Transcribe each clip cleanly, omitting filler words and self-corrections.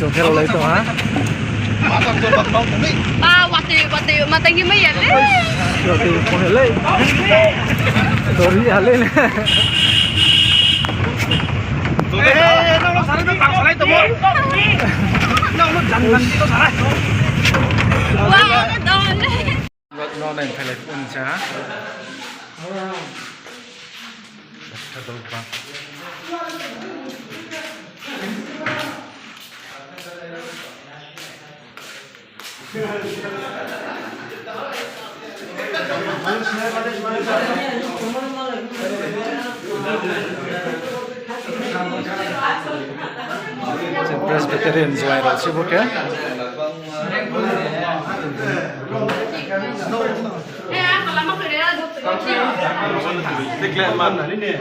Chụp theo lấy tổ hả? Mà tình như mấy vậy đấy. Rồi thì không thể lên. Rồi đi hẳn lên. nó xả nó bằng xả lấy tụi mình. Nó dần dần nó xả lấy. Wow, nó đòn đấy. Nó này phải là con chá. Thật đâu quá. Presbyterian Zoira sibuk ya? Kalau mau kerja Deklarasi mana ini?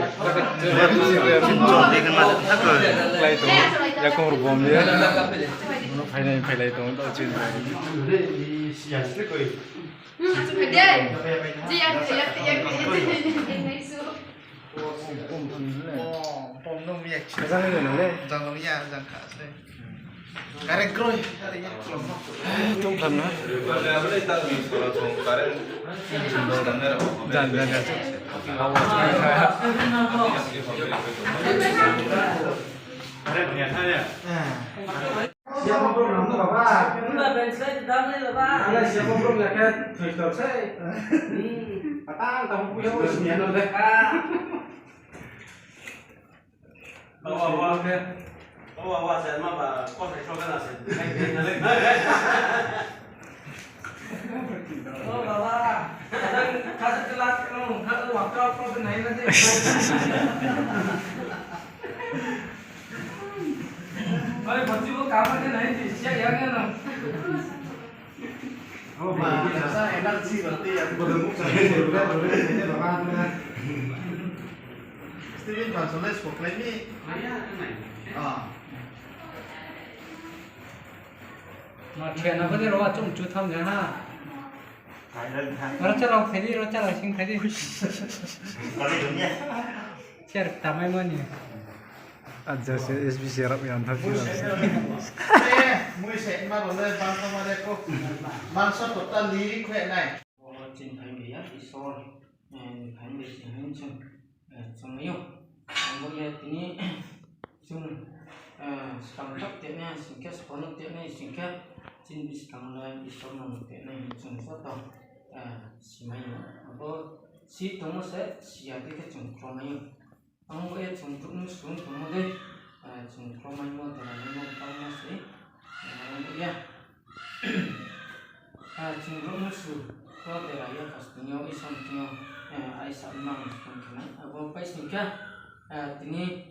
Lai tu, ya kau berbom dia. Phải lấy tu tao chuyên phải. kerja. Dia Pom nông việc. Cái này nó lên. Dòng nó nhà dòng cả đây. Cái này croi, cái này Trung thần nữa. Dần dần dần. Siapa program tu bapa? Enggak bensin sedang ni lah pak. Ada siapa program ya? Twitter saya. Patang tahu punya urusan yang ada. Wah, saya mah pak, kok saya coba nasi. Oh bapak, kadang kasih kelas kalau kalau waktu apa benahi nanti. अरे बच्ची को काम करके नहीं थी क्या क्या करना Oh, biasa enak sih berarti yang bergemuk saya berbeda. Steven Gonzalez pokoknya ini. mà chuyện nó có thể rồi chung chú thăm nhá ha nó chắc lòng thấy đi nó chắc là xin thấy đi chắc được tầm em ơn nhỉ Aja si SBC Arab yang tak sih. Mui sen mà rồi bang sama dia kok. Bangsa total lirik kayak này. trên thấy bị áp bị soi thấy bị gì hết chung chung mấy không bây giờ thì ní chung cầm tóc tiện này xin kết phone tiện này xin kết trên bị cầm lại bị soi một tiện này chung số tàu xí mấy không có xí tổng nó sẽ xí ở cái chung cho mấy không ông ấy chung chung xuống chung một đây chung cho mấy một thì là mấy một tao nó sẽ bây giờ chung chung xuống có thể là yêu cầu tiếng yêu islam tiếng ai sẵn mang tiếng cái này và phải xin cả tiếng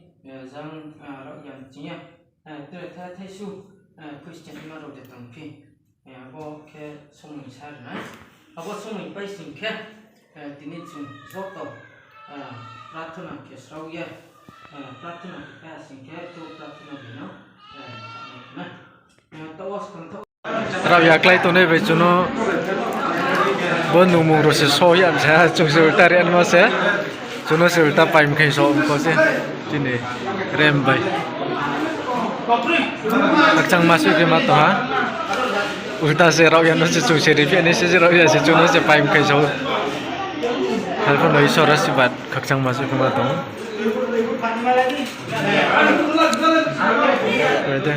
rằng rõ ràng chính từ thay thay su Christian mà rồi để tăng phi và cái song mình sai này và song mình phải xin cả tiếng chung rõ tàu प्रार्थना के श्रव्य प्रार्थना का संख्या तो प्रार्थना बिना ना तो वास कंठ Rau yak lai tu ne becuno bon numung ro se so yan sa chung se ulta rian mo se chuno se ulta paim khai so ko se tini rem bai lakchang masuk ke ma to ha ulta se rau yan no se chung se ri ne se rau ya se chuno se paim khai so hal ko noi so rasibat kakchang masuk ke ma to ada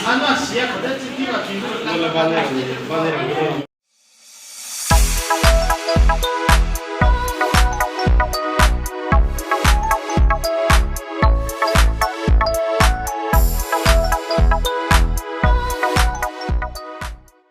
Ano siya, kada chiti ba chino.